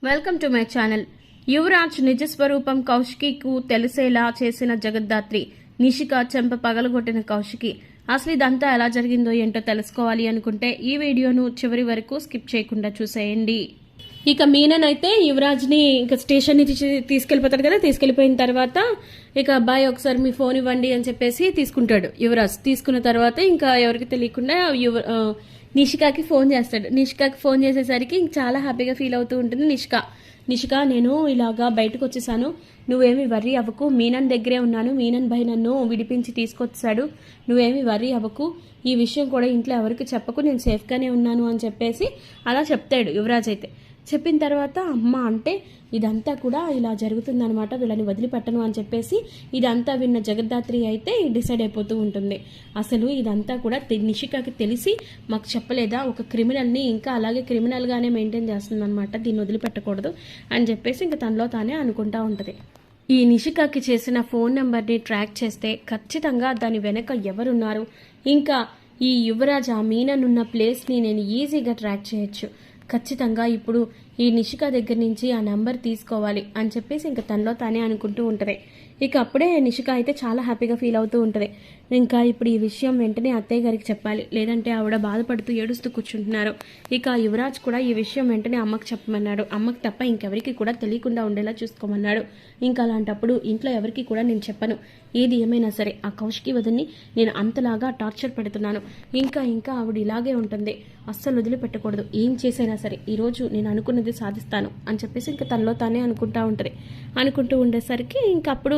Welcome to my channel. Yuvraj నిజ స్వరూపం కౌశికికు తెలిసేలా చేసిన జగద్ధాత్రి. నిషిక చెంప పగలగొట్టిన కౌశికి. అసలు ఇదంతా ఎలా జరిగిందో ఏంటో తెలుసుకోవాలి అనుకుంటే ఈ వీడియోను చివరి వరకు స్కిప్ చేయకుండా చూసేయండి. ఇక మీనన్ అయితే యువరాజ్ని ఇక స్టేషన్ నుంచి తీసుకెళ్ళిపోతాడు కదా. తీసుకెళ్ళిపోయిన తర్వాత ఇక అబ్బాయి ఒకసారి మీ ఫోన్ ఇవ్వండి అని చెప్పేసి తీసుకుంటాడు. యువరాజ్ తీసుకున్న తర్వాత ఇంకా ఎవరికి తెలియకుండా నిషికాకి ఫోన్ చేస్తాడు. నిషికాకి ఫోన్ చేసేసరికి చాలా హ్యాపీగా ఫీల్ అవుతూ ఉంటుంది నిషిక నేను ఇలాగా బయటకు వచ్చేసాను, నువ్వేమి వర్రీ అవ్వకు, మీనన్ దగ్గరే ఉన్నాను, మీనన్ భయ్ నన్ను విడిపించి తీసుకొచ్చాడు, నువ్వేమి వర్రీ అవ్వకు, ఈ విషయం కూడా ఇంట్లో ఎవరికి చెప్పకు, నేను సేఫ్గానే ఉన్నాను అని చెప్పేసి అలా చెప్తాడు యువరాజ్ అయితే. చెప్పిన తర్వాత అమ్మ అంటే ఇదంతా కూడా ఇలా జరుగుతుందనమాట, వీళ్ళని వదిలిపెట్టను అని చెప్పేసి ఇదంతా విన్న జగద్ధాత్రి అయితే డిసైడ్ అయిపోతూ ఉంటుంది. అసలు ఇదంతా కూడా నిషికకి తెలిసి మాకు చెప్పలేదా, ఒక క్రిమినల్ని ఇంకా అలాగే క్రిమినల్గానే మెయింటైన్ చేస్తుందన్నమాట, దీన్ని వదిలిపెట్టకూడదు అని చెప్పేసి ఇంకా తనలో తానే అనుకుంటా ఉంటుంది. ఈ నిషికకి చేసిన ఫోన్ నెంబర్ని ట్రాక్ చేస్తే ఖచ్చితంగా దాని వెనక ఎవరున్నారు, ఇంకా ఈ యువరాజ్ ఆ మీననున్న ప్లేస్ని నేను ఈజీగా ట్రాక్ చేయొచ్చు, ఖచ్చితంగా ఇప్పుడు ఈ నిషిక దగ్గర నుంచి ఆ నెంబర్ తీసుకోవాలి అని చెప్పేసి ఇంకా తనలో తానే అనుకుంటూ ఉంటుంది. ఇక అప్పుడే నిషిక అయితే చాలా హ్యాపీగా ఫీల్ అవుతూ ఉంటుంది. ఇంకా ఇప్పుడు ఈ విషయం వెంటనే అత్తయ్య గారికి చెప్పాలి, లేదంటే ఆవిడ బాధపడుతూ ఏడుస్తూ కూర్చుంటున్నారు. ఇక యువరాజ్ కూడా ఈ విషయం వెంటనే అమ్మకు చెప్పమన్నాడు. అమ్మకు తప్ప ఇంకెవరికి కూడా తెలియకుండా ఉండేలా చూసుకోమన్నాడు. ఇంకా అలాంటప్పుడు ఇంట్లో ఎవరికి కూడా నేను చెప్పను, ఏది ఏమైనా సరే ఆ కౌశికి వదిని నేను అంతలాగా టార్చర్ పెడుతున్నాను, ఇంకా ఆవిడ ఇలాగే ఉంటుంది, అస్సలు వదిలిపెట్టకూడదు, ఏం చేసైనా సరే ఈరోజు నేను అనుకున్నది సాధిస్తాను అని చెప్పేసి ఇంకా తనలో తానే అనుకుంటూ ఉండేసరికి ఇంకా అప్పుడు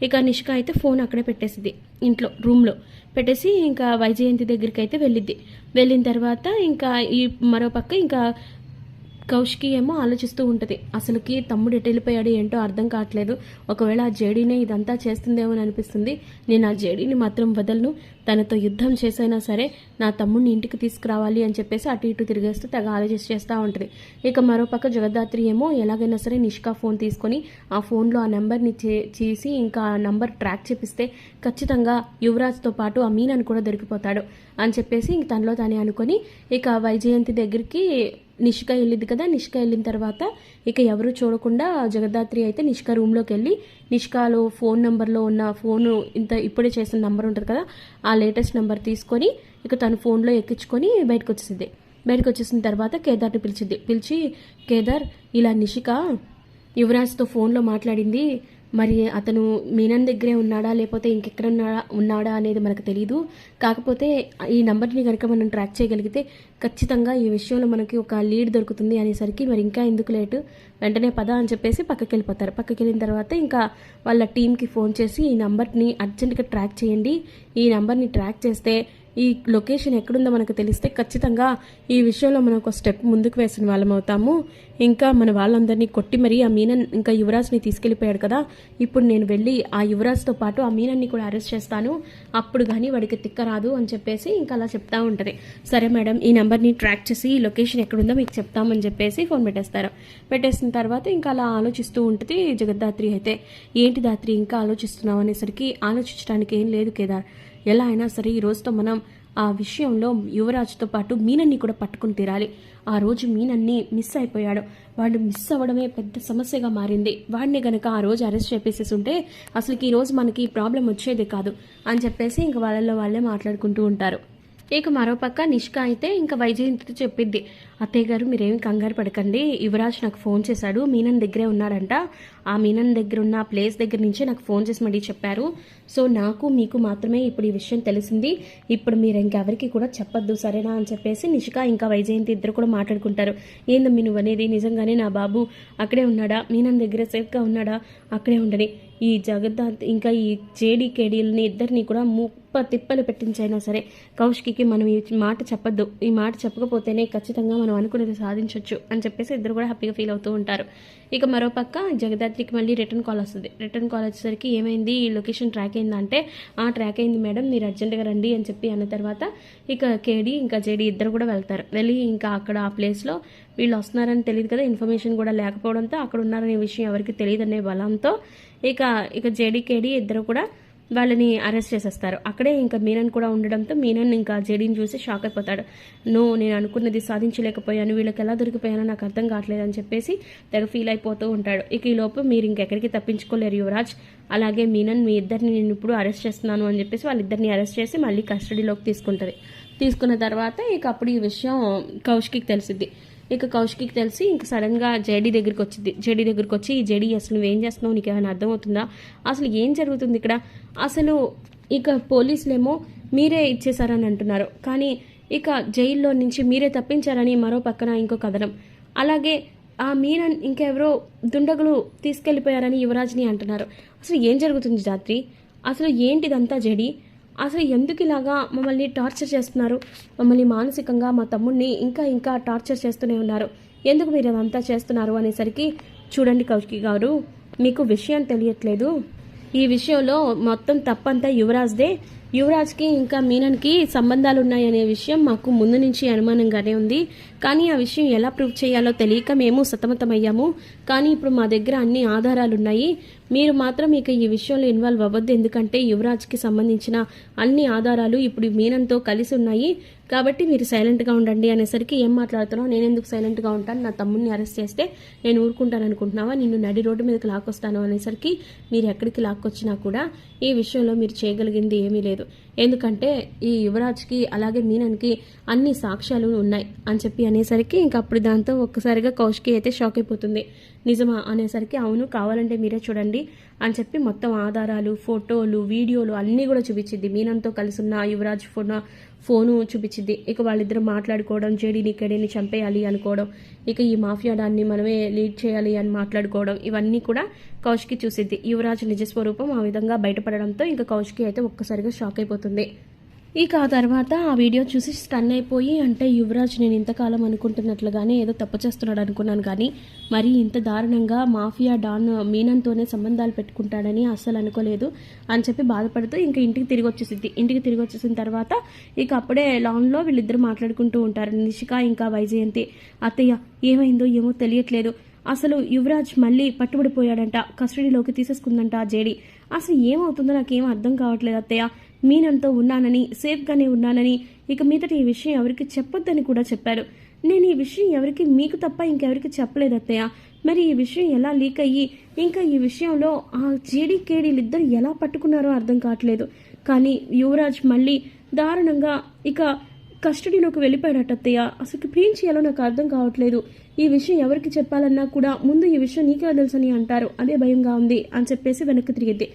ఇక నిషిక అయితే ఫోన్ అక్కడే పెట్టేసింది, ఇంట్లో రూమ్లో పెట్టేసి ఇంకా వైజయంతి దగ్గరికి అయితే వెళ్ళిన తర్వాత ఇంకా ఈ మరో పక్క ఇంకా కౌశికి ఏమో ఆలోచిస్తూ ఉంటుంది. అసలుకి తమ్ముడు ఎటు వెళ్ళిపోయాడు ఏంటో అర్థం కావట్లేదు, ఒకవేళ ఆ జేడీనే ఇదంతా చేస్తుందేమో అని అనిపిస్తుంది, నేను ఆ జేడీని మాత్రం వదలను, తనతో యుద్ధం చేసైనా సరే నా తమ్ముడిని ఇంటికి తీసుకురావాలి అని చెప్పేసి అటు ఇటు తిరిగేస్తూ తెగ ఆలోచిస్తూ ఉంటుంది. ఇక మరోపక్క జగద్ధాత్రి ఏమో ఎలాగైనా సరే నిషిక ఫోన్ తీసుకొని ఆ ఫోన్లో ఆ నెంబర్ని చేసి ఇంకా ఆ నెంబర్ ట్రాక్ చేపిస్తే ఖచ్చితంగా యువరాజ్తో పాటు ఆ మీనన్ కూడా దొరికిపోతాడు అని చెప్పేసి ఇంక తనలో తానే అనుకొని ఇక వైజయంతి దగ్గరికి నిషిక వెళ్ళింది కదా. నిషిక వెళ్ళిన తర్వాత ఇక ఎవరు చూడకుండా జగద్ధాత్రి అయితే నిషిక రూమ్లోకి వెళ్ళి నిషికాలో ఫోన్ నెంబర్లో ఉన్న ఫోను ఇప్పుడే చేసిన నెంబర్ ఉంటుంది కదా, ఆ లేటెస్ట్ నెంబర్ తీసుకొని ఇక తన ఫోన్లో ఎక్కించుకొని బయటకు వచ్చేసిన తర్వాత కేదార్ని పిలిచి కేదార్ ఇలా నిషిక యువరాజ్తో ఫోన్లో మాట్లాడింది, మరి అతను మీనన్ దగ్గరే ఉన్నాడా లేకపోతే ఇంకెక్కడ ఉన్నాడా అనేది మనకు తెలియదు, కాకపోతే ఈ నెంబర్ని కనుక మనం ట్రాక్ చేయగలిగితే ఖచ్చితంగా ఈ విషయంలో మనకి ఒక లీడ్ దొరుకుతుంది అనేసరికి మరి ఇంకా ఎందుకు లేటు, వెంటనే పద అని చెప్పేసి పక్కకి వెళ్ళిపోతారు. పక్కకి వెళ్ళిన తర్వాత ఇంకా వాళ్ళ టీంకి ఫోన్ చేసి ఈ నెంబర్ని అర్జెంటుగా ట్రాక్ చేయండి, ఈ నెంబర్ని ట్రాక్ చేస్తే ఈ లొకేషన్ ఎక్కడుందో మనకు తెలిస్తే ఖచ్చితంగా ఈ విషయంలో మనం ఒక స్టెప్ ముందుకు వేసిన వాళ్ళం అవుతాము, ఇంకా మన వాళ్ళందరినీ కొట్టి మరీ ఆ మీనన్ ఇంకా యువరాజ్ని తీసుకెళ్ళిపోయాడు కదా, ఇప్పుడు నేను వెళ్ళి ఆ యువరాజ్తో పాటు ఆ మీనన్ని కూడా అరెస్ట్ చేస్తాను, అప్పుడు కానీ వాడికి తిక్క రాదు అని చెప్పేసి ఇంకా అలా చెప్తా ఉంటుంది. సరే మేడం, ఈ నెంబర్ని ట్రాక్ చేసి ఈ లొకేషన్ ఎక్కడుందో మీకు చెప్తామని చెప్పేసి ఫోన్ పెట్టేసిన తర్వాత ఇంకా అలా ఆలోచిస్తూ ఉంటుంది జగద్ధాత్రి అయితే. ఏంటి దాత్రి ఇంకా ఆలోచిస్తున్నావు అనేసరికి ఆలోచించడానికి ఏం లేదు కేదార్, ఎలా అయినా సరే ఈ రోజుతో మనం ఆ విషయంలో యువరాజ్తో పాటు మీనన్ని కూడా పట్టుకుని తీరాలి, ఆ రోజు మీనన్ని మిస్ అయిపోయాడు, వాడు మిస్ అవ్వడమే పెద్ద సమస్యగా మారింది, వాడిని గనక ఆ రోజు అరెస్ట్ చేసేసి ఉంటే అసలుకి ఈ రోజు మనకి ప్రాబ్లం వచ్చేది కాదు అని చెప్పేసి ఇంక వాళ్ళల్లో వాళ్ళే మాట్లాడుకుంటూ ఉంటారు. ఇక మరోపక్క నిషిక అయితే ఇంకా వైజయంతితో చెప్పిద్ది, అత్తయ్య గారు మీరేమి కంగారు పడకండి, యువరాజ్ నాకు ఫోన్ చేశాడు, మీనన్ దగ్గరే ఉన్నాడంట, ఆ మీనన్ దగ్గర ఉన్న ప్లేస్ దగ్గర నుంచే నాకు ఫోన్ చేసి మళ్ళీ చెప్పారు, సో నాకు మీకు మాత్రమే ఇప్పుడు ఈ విషయం తెలిసింది, ఇప్పుడు మీరు ఇంకెవరికి కూడా చెప్పొద్దు సరేనా అని చెప్పేసి నిషిక ఇంకా వైజయంతి ఇద్దరు కూడా మాట్లాడుకుంటారు. ఏందమ్మీ నువ్వు అనేది, నిజంగానే నా బాబు అక్కడే ఉన్నాడా, మీనన్ దగ్గర సేఫ్గా ఉన్నాడా, అక్కడే ఉండని ఈ జగద్ధాంత్ ఇంకా ఈ జేడీకేడీలని ఇద్దరిని కూడా తిప్పలు పెట్టించైనా సరే కౌశికి మనం ఈ మాట చెప్పొద్దు, ఈ మాట చెప్పకపోతేనే ఖచ్చితంగా మనం అనుకునేది సాధించవచ్చు అని చెప్పేసి ఇద్దరు కూడా హ్యాపీగా ఫీల్ అవుతూ ఉంటారు. ఇక మరోపక్క జగదాత్రికి మళ్ళీ రిటర్న్ కాల్ వస్తుంది. రిటర్న్ కాల్ వచ్చేసరికి ఏమైంది, ఈ లొకేషన్ ట్రాక్ అయిందంటే ట్రాక్ అయింది మేడం, మీరు అర్జెంటుగా రండి అని చెప్పి అన్న తర్వాత ఇక కేడీ ఇంకా జేడీ ఇద్దరు కూడా వెళ్ళి ఇంకా అక్కడ ఆ ప్లేస్లో వీళ్ళు వస్తున్నారని తెలియదు కదా, ఇన్ఫర్మేషన్ కూడా లేకపోవడంతో అక్కడ ఉన్నారనే విషయం ఎవరికి తెలియదనే బలంతో ఇక జేడీ కేడీ ఇద్దరు కూడా వాళ్ళని అరెస్ట్ చేసేస్తారు. అక్కడే ఇంకా మీనన్ కూడా ఉండడంతో మీనన్ ఇంకా జేడీని చూసి షాక్ అయిపోతాడు. నేను అనుకున్నది సాధించలేకపోయాను, వీళ్ళకి ఎలా దొరికిపోయానో నాకు అర్థం కావట్లేదు అని చెప్పేసి తెగ ఫీల్ అయిపోతూ ఉంటాడు. ఇక ఈ లోపు మీరు ఇంకెక్కడికి తప్పించుకోలేరు యువరాజ్, అలాగే మీనన్ మీ ఇద్దరిని నేను ఇప్పుడు అరెస్ట్ చేస్తున్నాను అని చెప్పేసి వాళ్ళిద్దరిని అరెస్ట్ చేసి మళ్ళీ కస్టడీలోకి తీసుకుంటుంది. తీసుకున్న తర్వాత ఇక అప్పుడు ఈ విషయం కౌశిక్కి తెలిసిద్ది. ఇక కౌశిక్కి తెలిసి ఇంక సడన్గా జేడీ దగ్గరికి వచ్చింది. జేడీ దగ్గరికి వచ్చి, ఈ జేడీ అసలు నువ్వేం చేస్తున్నావు, నీకు ఏమైనా అర్థమవుతుందా, అసలు ఏం జరుగుతుంది ఇక్కడ, అసలు ఇక పోలీసులేమో మీరే ఇచ్చేశారని అంటున్నారు, కానీ ఇక జైల్లో నుంచి మీరే తప్పించారని మరో పక్కన ఇంకో కథనం, అలాగే ఆ మీనన్ ఇంకెవరో దుండగులు తీసుకెళ్లిపోయారని యువరాజ్ని అంటున్నారు. అసలు ఏం జరుగుతుంది జాత్రి, అసలు ఏంటిదంతా జేడీ, అసలు ఎందుకు ఇలాగా మమ్మల్ని టార్చర్ చేస్తున్నారు, మమ్మల్ని మానసికంగా మా తమ్ముడిని ఇంకా టార్చర్ చేస్తూనే ఉన్నారు, ఎందుకు మీరు అదంతా చేస్తున్నారు అనేసరికి, చూడండి కౌశికి గారు, మీకు విషయం తెలియట్లేదు, ఈ విషయంలో మొత్తం తప్పంతా యువరాజ్దే, యువరాజ్కి ఇంకా మీనన్కి సంబంధాలు ఉన్నాయనే విషయం మాకు ముందు నుంచి అనుమానంగానే ఉంది, కానీ ఆ విషయం ఎలా ప్రూవ్ చేయాలో తెలియక మేము సతమతమయ్యాము, కానీ ఇప్పుడు మా దగ్గర అన్ని ఆధారాలు ఉన్నాయి, మీరు మాత్రం ఇక ఈ విషయంలో ఇన్వాల్వ్ అవ్వద్దు, ఎందుకంటే యువరాజ్కి సంబంధించిన అన్ని ఆధారాలు ఇప్పుడు మీనన్తో కలిసి ఉన్నాయి, కాబట్టి మీరు సైలెంట్గా ఉండండి అనేసరికి, ఏం మాట్లాడుతున్నావు, నేను ఎందుకు సైలెంట్గా ఉంటాను, నా తమ్ముడిని అరెస్ట్ చేస్తే నేను ఊరుకుంటాను అనుకుంటున్నావా, నిన్ను నడి రోడ్డు మీదకి లాక్కొస్తాను అనేసరికి, మీరు ఎక్కడికి లాక్కొచ్చినా కూడా ఈ విషయంలో మీరు చేయగలిగింది ఏమీ లేదు, ఎందుకంటే ఈ యువరాజ్కి అలాగే మీనన్కి అన్ని సాక్ష్యాలు ఉన్నాయి అని చెప్పి అనేసరికి, ఇంక అప్పుడు దాంతో ఒక్కసారిగా కౌశికి అయితే షాక్ అయిపోతుంది. నిజమా అనేసరికి, అవును, కావాలంటే మీరే చూడండి అని చెప్పి మొత్తం ఆధారాలు, ఫోటోలు, వీడియోలు అన్నీ కూడా చూపించింది. మీనన్తో కలిసి ఉన్న యువరాజ్ ఫోను చూపించింది. ఇక వాళ్ళిద్దరూ మాట్లాడుకోవడం, జేడీని కేడీని చంపేయాలి అనుకోవడం, ఇక ఈ మాఫియా డాన్ని మనమే లీడ్ చేయాలి అని మాట్లాడుకోవడం, ఇవన్నీ కూడా కౌశికి చూసిద్ది. యువరాజ్ నిజస్వరూపం ఆ విధంగా బయటపడడంతో ఇంకా కౌశికి అయితే ఒక్కసారిగా షాక్ అయిపోతుంది. ఇక ఆ తర్వాత ఆ వీడియో చూసి స్టన్ అయిపోయి, అంటే యువరాజ్ నేను ఇంతకాలం అనుకుంటున్నట్లుగానే ఏదో తప్పు చేస్తున్నాడు అనుకున్నాను, కానీ మరి ఇంత దారుణంగా మాఫియా డాన్ మీనన్తోనే సంబంధాలు పెట్టుకుంటాడని అస్సలు అనుకోలేదు అని చెప్పి బాధపడుతూ ఇంకా ఇంటికి తిరిగి వచ్చేసింది. ఇంటికి తిరిగి వచ్చేసిన తర్వాత ఇక అప్పుడే లాన్లో వీళ్ళిద్దరు మాట్లాడుకుంటూ ఉంటారు, నిషిక ఇంకా వైజయంతి. అత్తయ్య ఏమైందో ఏమో తెలియట్లేదు, అసలు యువరాజ్ మళ్ళీ పట్టుబడిపోయాడంట, కస్టడీలోకి తీసేసుకుందంట జేడీ, అసలు ఏమవుతుందో నాకేం అర్థం కావట్లేదు అత్తయ్య, మీనంతో ఉన్నానని, సేఫ్గానే ఉన్నానని, ఇక మీదట ఈ విషయం ఎవరికి చెప్పొద్దని కూడా చెప్పారు, నేను ఈ విషయం ఎవరికి, మీకు తప్ప ఇంకెవరికి చెప్పలేదు అత్తయ్య, మరి ఈ విషయం ఎలా లీక్ అయ్యి ఇంకా ఈ విషయంలో ఆ జేడీ కేడీలిద్దరు ఎలా పట్టుకున్నారో అర్థం కావట్లేదు, కానీ యువరాజ్ మళ్ళీ దారుణంగా ఇక కస్టడీలోకి వెళ్ళిపోయాడట అత్తయ్య, అసలు ఇప్పుడు ఏం చేయాలో నాకు అర్థం కావట్లేదు, ఈ విషయం ఎవరికి చెప్పాలన్నా కూడా ముందు ఈ విషయం నీకే తెలుసని అంటారు, అదే భయంగా ఉంది అని చెప్పేసి వెనక్కి తిరిగిద్ది.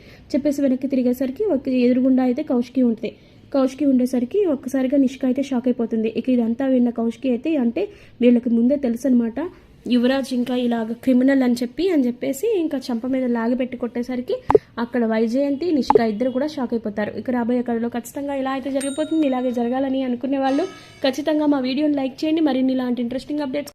వెనక్కి తిరిగేసరికి ఒక ఎదురుగుండా అయితే కౌశికి ఉంటుంది. కౌశికి ఉండేసరికి ఒక్కసారిగా నిషిక అయితే షాక్ అయిపోతుంది. ఇక ఇదంతా విన్న కౌశికి అయితే, అంటే వీళ్ళకి ముందే తెలుసు అనమాట యువరాజ్ ఇంకా ఇలాగ క్రిమినల్ అని చెప్పేసి ఇంకా చంప మీద లాగిపెట్టి కొట్టేసరికి అక్కడ వైజయంతి, నిషిక ఇద్దరు కూడా షాక్ అయిపోతారు. ఇక రాబోయే కథలో ఖచ్చితంగా ఇలా అయితే జరిగిపోతుంది. ఇలాగే జరగాలని అనుకునే వాళ్ళు ఖచ్చితంగా మా వీడియోని లైక్ చేయండి. మరిన్ని ఇలాంటి ఇంట్రెస్టింగ్ అప్డేట్స్